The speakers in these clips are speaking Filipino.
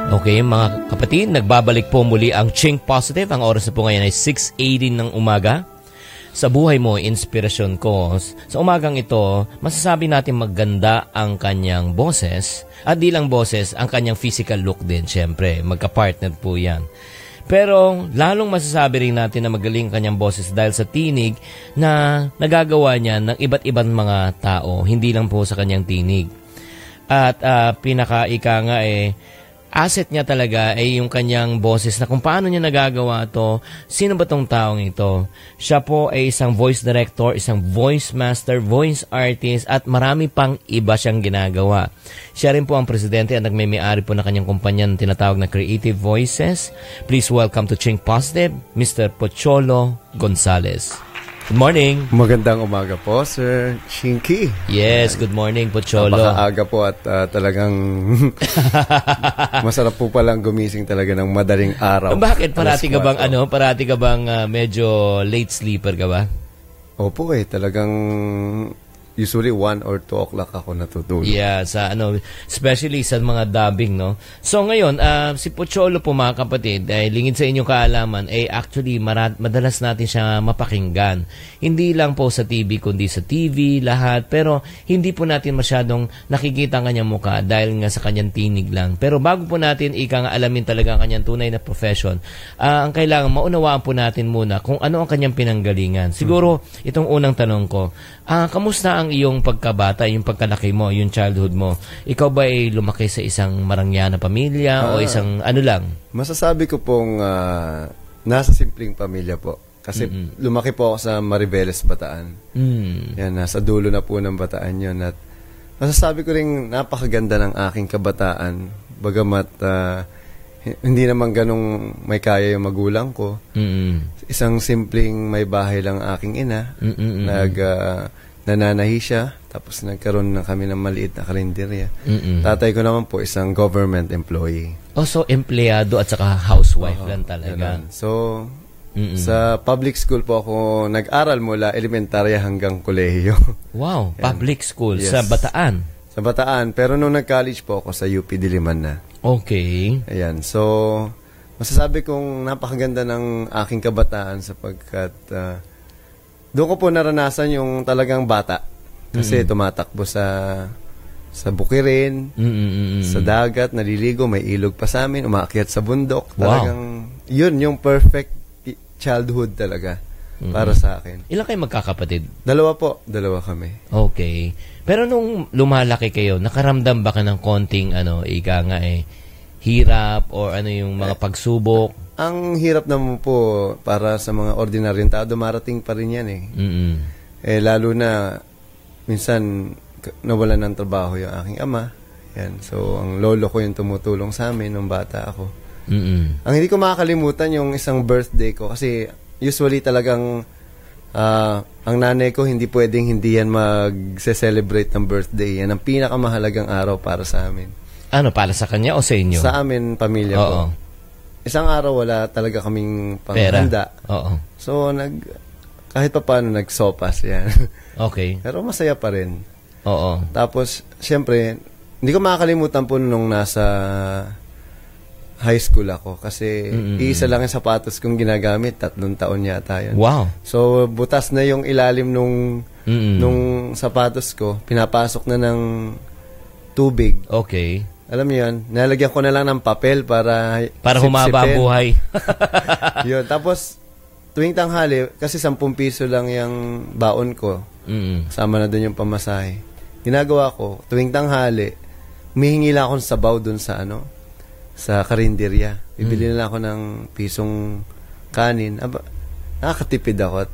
Okay, mga kapatid, nagbabalik po muli ang Chink Positive. Ang oras na po ngayon ay 6:18 ng umaga. Sa buhay mo, inspirasyon ko. Sa umagang ito, masasabi natin maganda ang kanyang boses. At di lang boses, ang kanyang physical look din, syempre. Magka-partner po yan. Pero lalong masasabi rin natin na magaling kanyang boses dahil sa tinig na nagagawa niya ng iba't ibang mga tao. Hindi lang po sa kanyang tinig. At pinaka-ika nga asset niya talaga ay yung kanyang boses na kung paano niya nagagawa to, sino ba tong taong ito? Siya po ay isang voice director, isang voice master, voice artist, at marami pang iba siyang ginagawa. Siya rin po ang presidente at nagmay-ari po na kanyang kumpanya na tinatawag na Creative Voices. Please welcome to Chink Positive, Mr. Pocholo Gonzales. Good morning. Magandang umaga po, Sir Chinky. Yes, good morning, Pocholo. Napakaaga po at talagang masarap po palang gumising talaga ng madaling araw. Bakit? Parati ka bang medyo late sleeper ka ba? Opo talagang usually 1 or 2 o'clock ako natutulog. Yeah, especially sa mga dubbing, no? So ngayon, si Pocholo po mga kapatid, lingid sa inyong kaalaman, actually madalas natin siya mapakinggan. Hindi lang po sa TV, kundi sa TV, lahat. Pero hindi po natin masyadong nakikita ang kanyang mukha dahil nga sa kanyang tinig lang. Pero bago po natin alamin talaga ang kanyang tunay na profession, ang kailangan maunawaan po natin muna kung ano ang kanyang pinanggalingan. Siguro, itong unang tanong ko, kamusta ang iyong pagkabata, yung pagkalaki mo, yung childhood mo? Ikaw ba ay lumaki sa isang marangyana pamilya o isang ano lang? Masasabi ko pong nasa simpleng pamilya po. Kasi lumaki po ako sa Mariveles, Bataan. Yan, nasa dulo na po ng Bataan yun. At masasabi ko rin napakaganda ng aking kabataan. Bagamat hindi naman ganong may kaya yung magulang ko. Isang simpleng may bahay lang aking ina. Nananahi siya, tapos nagkaroon na kami ng maliit na karinderya. Tatay ko naman po isang government employee. So empleyado at saka housewife lang talaga. Ganun. So, sa public school po ako nag-aral mula elementarya hanggang kolehiyo. Wow, public school. Yes. Sa Bataan? Sa Bataan, pero nung nag-college po ako sa UP Diliman na. Okay. Ayan, so masasabi kong napakaganda ng aking kabataan sapagkat doon ko po naranasan yung talagang bata. Kasi tumatakbo sa bukirin, sa dagat, naliligo, may ilog pa sa amin, umaakyat sa bundok. Talagang, yun, yung perfect childhood talaga para sa akin. Ilan kayo magkakapatid? 2 po. 2 kami. Okay. Pero nung lumalaki kayo, nakaramdam ba ka ng konting, hirap or yung mga pagsubok? Ang hirap naman po para sa mga ordinaryong tao, dumarating pa rin yan lalo na minsan nawalan ng trabaho yung aking ama. Yan. So, ang lolo ko yung tumutulong sa amin nung bata ako. Ang hindi ko makakalimutan yung isang birthday ko kasi usually talagang ang nanay ko hindi pwedeng hindi yan mag-celebrate ng birthday. Yan ang pinakamahalagang araw para sa amin. Ano, para sa kanya o sa inyo? Sa amin, pamilya ko. Isang araw wala talaga kaming panghanda. Oo. So, kahit pa paano, nagsopas yan. Okay. Pero masaya pa rin. Oo. Tapos, syempre, hindi ko makakalimutan po nung nasa high school ako. Kasi, iisa lang yung sapatos kong ginagamit. 3 taon yata yun. Wow. So, butas na yung ilalim nung sapatos ko. Pinapasok na ng tubig. Okay. Alam mo yun, nalagyan ko na lang ng papel para humaba buhay. Yun. Tapos, tuwing tanghali, kasi 10 piso lang yung baon ko. Sama na dun yung pamasahe. Ginagawa ko, tuwing tanghali, humihingi lang ako ng sabaw dun sa sa karinderya. Bibili na lang ako ng pisong kanin. Nakakatipid ako at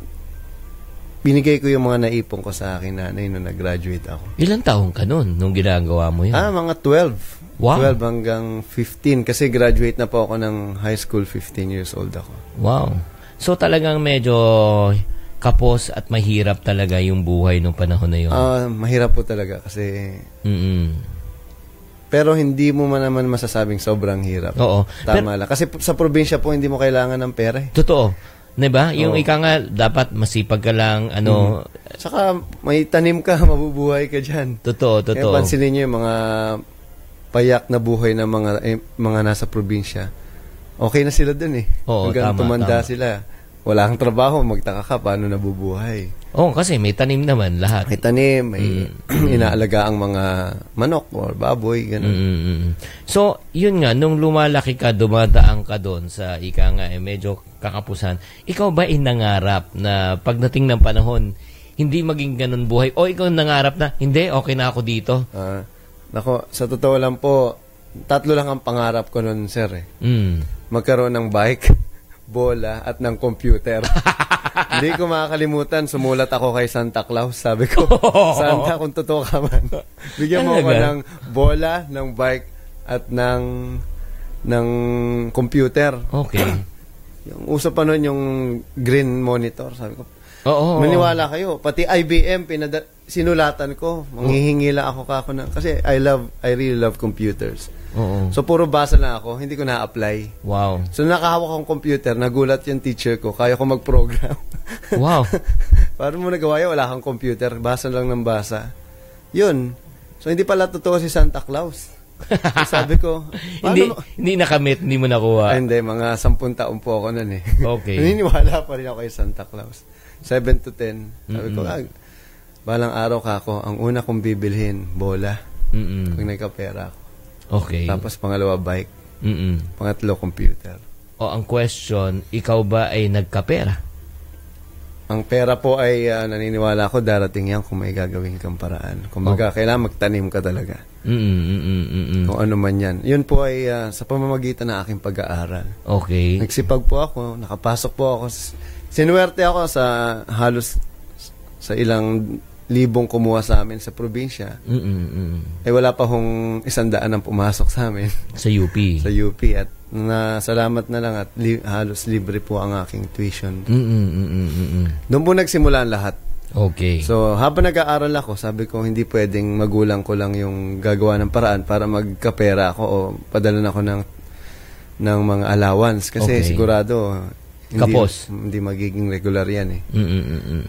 binigay ko yung mga naipon ko sa akin nanay nung nag-graduate ako. Ilang taong ka nun nung ginagawa mo yun? Mga 12. Wow. 12 hanggang 15 kasi graduate na po ako ng high school, 15 years old ako. Wow. So talagang medyo kapos at mahirap talaga yung buhay nung panahon na yun. Mahirap po talaga kasi pero hindi mo naman masasabing sobrang hirap. Oo. Tama lang. Kasi sa probinsya po hindi mo kailangan ng pera. Totoo. Diba? Yung ika nga, dapat masipag ka lang, Saka may tanim ka, mabubuhay ka dyan. Totoo. Kaya pansinin nyo yung mga payak na buhay ng mga nasa probinsya, okay na sila dun eh. Oo, hanggang tama, tumanda tama. sila. Wala kang trabaho, magtaka ka, paano nabubuhay? Oo, kasi may tanim naman lahat. May tanim, may inaalaga ang mga manok or baboy, gano'n. So, yun nga, nung lumalaki ka, dumadaan ka doon sa ika nga, medyo kakapusan, ikaw ba nangarap na pagdating ng panahon, hindi maging ganun buhay? O ikaw nangarap na, hindi, okay na ako dito? Nako, sa totoo lang po, 3 lang ang pangarap ko noon, sir. Magkaroon ng bike, bola, at ng computer. Hindi ko makakalimutan, sumulat ako kay Santa Claus. Sabi ko, Santa, kung totoo ka man, bigyan mo ako ng bola, ng bike, at ng computer. Okay. Yung uso pa nun yung green monitor. Sabi ko, maniwala kayo. Pati IBM, sinulatan ko. Manghihingi lang ako kasi I really love computers. So, puro basa lang ako. Hindi ko na-apply. Wow. So, nakahawak akong computer. Nagulat yung teacher ko. Kaya ko mag-program. Wow. Paano mo nagawa yun? Wala kang computer. Basa lang ng basa. Yun. So, hindi pala totoo si Santa Claus. So, sabi ko, hindi nakamit, hindi mo nakuha. Hindi, mga 10 taon po ako nun eh. Okay. Naniniwala pa rin ako kay Santa Claus. 7 to 10. Sabi ko, balang araw ka ako, ang una kong bibilhin, bola. Pag nagkapera ako. Okay. Tapos pangalawa, bike. Pangatlo, computer. Ang question, ikaw ba ay nagkapera? Ang pera po ay naniniwala ko darating yan kung may gagawin kang paraan. Kung kailangan magtanim ka talaga. Kung ano man yan. Yun po ay sa pamamagitan ng aking pag-aaral. Okay. Nagsipag po ako, nakapasok po ako. Sinuwerte ako sa halos sa ilang libong kumuha sa amin sa probinsya. Wala pa hong 100 ang pumasok sa amin. Sa UP. Sa UP. At salamat na lang at halos libre po ang aking tuition. Doon po nagsimula ang lahat. Okay. So, habang nag-aaral ako, sabi ko, hindi pwedeng magulang ko lang yung gagawa ng paraan para magkapera ako o padalan ako ng mga allowance. Kasi sigurado, hindi magiging regular yan eh.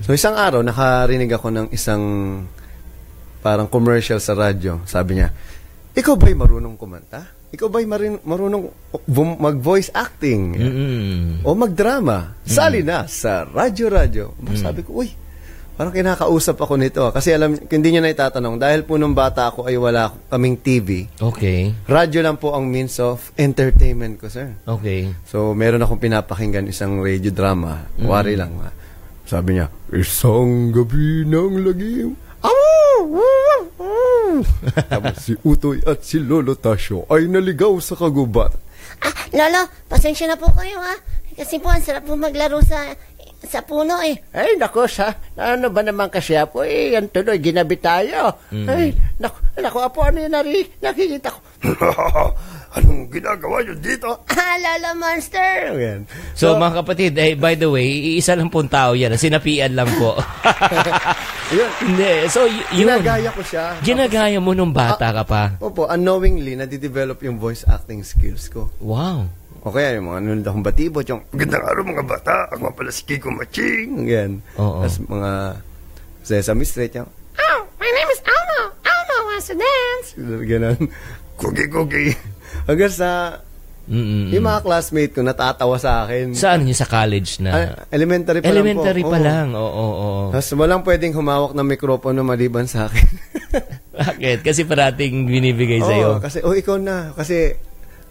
So, isang araw, nakarinig ako ng isang parang commercial sa radyo. Sabi niya, ikaw ba'y marunong kumanta? Ikaw ba'y marunong mag-voice acting? O mag-drama? Sali na sa radyo-radyo. Sabi ko, uy, parang kinakausap ako nito. Kasi hindi niya na itatanong. Dahil po nung bata ako ay wala kaming TV. Okay. Radyo lang po ang means of entertainment ko, sir. Okay. So, meron akong pinapakinggan isang radio drama. Wari lang. Sabi niya, isang gabi ng lagim. Tapos si Utoy at si Lolo Tasyo ay naligaw sa kagubat. Lolo, pasensya na po kayo ha. Kasi po, ang sarap po maglaro sa puno eh. Ay, naku, ano ba naman kasi Apo? Yan tuloy, ginabi tayo. Ay, naku, Apo, ano yun nakikita ko? Anong ginagawa nyo dito? Lolo Monster! Ayan. So, mga kapatid, by the way, isa lang pong tao yan. Sinapian lang po. Hindi. So, yun. Ginagaya ko siya. Ginagaya mo nung bata ka pa? Opo, unknowingly, nadidevelop yung voice acting skills ko. Wow. O kaya yung mga nunod akong batibot, yung magandang araw mga bata, ako pala si Kiko Maching. Ganyan. Tapos mga Sesame Street, yung my name is Elmo. Elmo wants to dance. Ganun. Cookie. Hanggang sa yung mga classmate ko natatawa sa akin. Saan yun? Sa college na? Elementary pa lang po. Oo. Tapos walang pwedeng humawak ng mikropono maliban sa akin. Bakit? Kasi parating binibigay sa'yo. Kasi, ikaw na. Kasi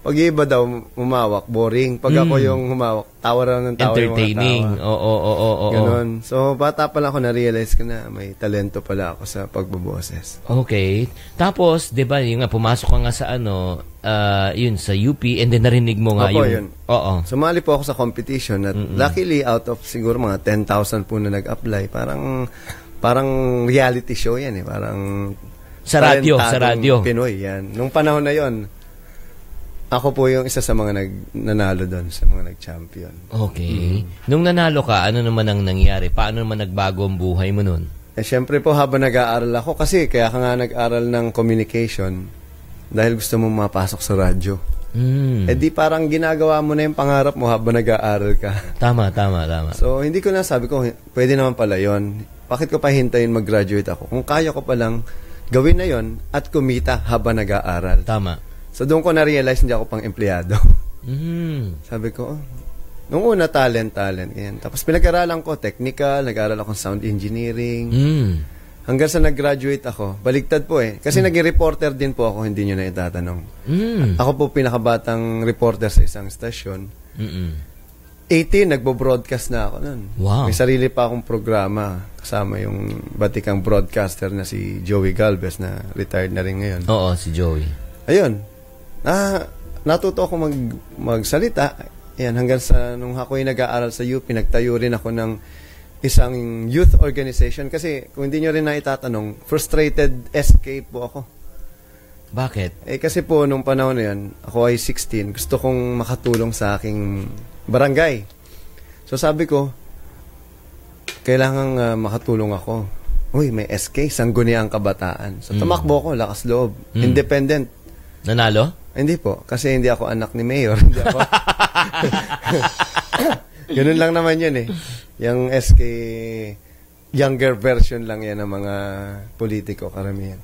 pag iba daw humawak, boring. Pag ako yung humawak, tawa lang ng tawa. Entertaining. Oo. Ganon. So, bata pa lang ako na-realize ko na may talento pala ako sa pagboboses. Okay. Tapos, di ba, yung nga, pumasok ka nga sa yun, sa UP, and then narinig mo nga yun. Oo. Sumali po ako sa competition at luckily, out of siguro mga 10,000 po na nag-apply, parang reality show yan eh. Parang sa radyo. Pinoy yan. Nung panahon na yon, ako po yung isa sa mga nanalo doon, sa mga nag-champion. Okay. Nung nanalo ka, ano naman ang nangyari? Paano naman nagbago ang buhay mo nun? Syempre po, habang nag-aaral ako, kasi kaya ka nga nag-aral ng communication, dahil gusto mong mapasok sa radyo. Di parang ginagawa mo na yung pangarap mo habang nag-aaral ka. Tama. So, hindi ko na sabi ko, pwede naman pala yon. Bakit ko pa hintayin mag-graduate ako? Kung kaya ko palang gawin na yon at kumita habang nag-aaral. Tama. So doon ko na-realize hindi ako pang empleyado. Sabi ko, nung una talent. Yan. Tapos pinag-aralan ko technical, nag-aral ako sound engineering. Hanggang sa nag-graduate ako, baligtad po eh. Kasi naging reporter din po ako, hindi nyo na itatanong. Ako po pinakabatang reporter sa isang stasyon. 18, nagbo-broadcast na ako nun. Wow. May sarili pa akong programa kasama yung batikang broadcaster na si Joey Galvez na retired na rin ngayon. Oo, si Joey. Ayun. Natuto ako magsalita. Ayan, hanggang sa nung ako'y nag-aaral sa UP, nagtayo rin ako ng isang youth organization. Kasi kung hindi nyo rin na itatanong, frustrated SK po ako. Bakit? Kasi po, nung panahon na yan, ako ay 16, gusto kong makatulong sa aking barangay. So sabi ko, kailangan makatulong ako. Uy, may SK, sangguniang kabataan. So tumakbo ko, lakas loob. Independent. Nanalo? Hindi po, kasi hindi ako anak ni Mayor. Hindi ako. Ganun lang naman yun eh. Yung SK, younger version lang yan ng mga politiko, karamihan.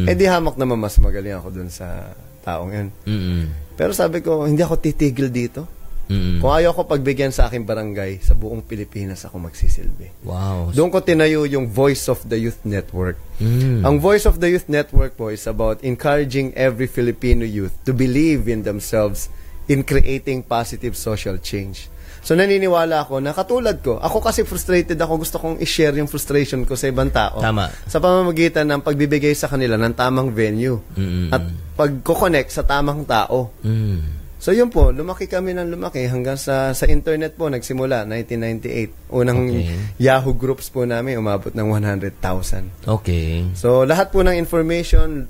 Di hamak naman mas magaling ako dun sa taong yun. Pero sabi ko, hindi ako titigil dito. Kung ayaw ko pagbigyan sa aking barangay, sa buong Pilipinas ako magsisilbi. Wow. Doon ko tinayo yung Voice of the Youth Network. Ang Voice of the Youth Network po is about encouraging every Filipino youth to believe in themselves in creating positive social change. So naniniwala ako na katulad ko, ako kasi frustrated ako, gusto kong i-share yung frustration ko sa ibang tao. Tama. Sa pamamagitan ng pagbibigay sa kanila ng tamang venue at pagko-connect sa tamang tao. So yun po, lumaki kami ng lumaki hanggang sa internet po nagsimula 1998. Unang Yahoo groups po namin umabot ng 100,000. Okay. So lahat po ng information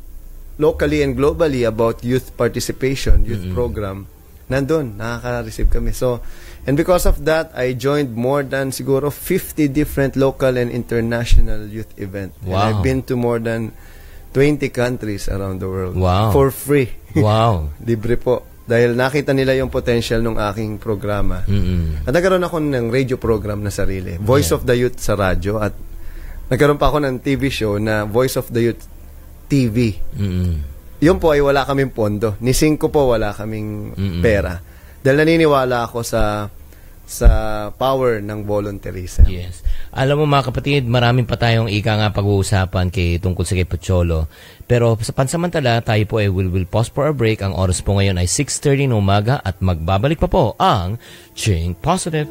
locally and globally about youth participation, youth program, nandun, nakaka-receive kami. So, and because of that, I joined more than siguro 50 different local and international youth events. Wow. And I've been to more than 20 countries around the world. Wow. For free. Wow. Libre po. Dahil nakita nila yung potential ng aking programa. At nagkaroon ako ng radio program na sarili. Voice of the Youth sa radyo. At nagkaroon pa ako ng TV show na Voice of the Youth TV. Yun po ay wala kaming pondo. Ni Cinco po wala kaming pera. Dahil naniniwala ako sa power ng volunteerism. Yes. Alam mo mga kapatid, maraming pa tayong pag-uusapan tungkol sa kay Pocholo. Pero sa pansamantala, tayo po ay will pause for a break. Ang oras po ngayon ay 6:30 ng umaga at magbabalik pa po ang Think Positive.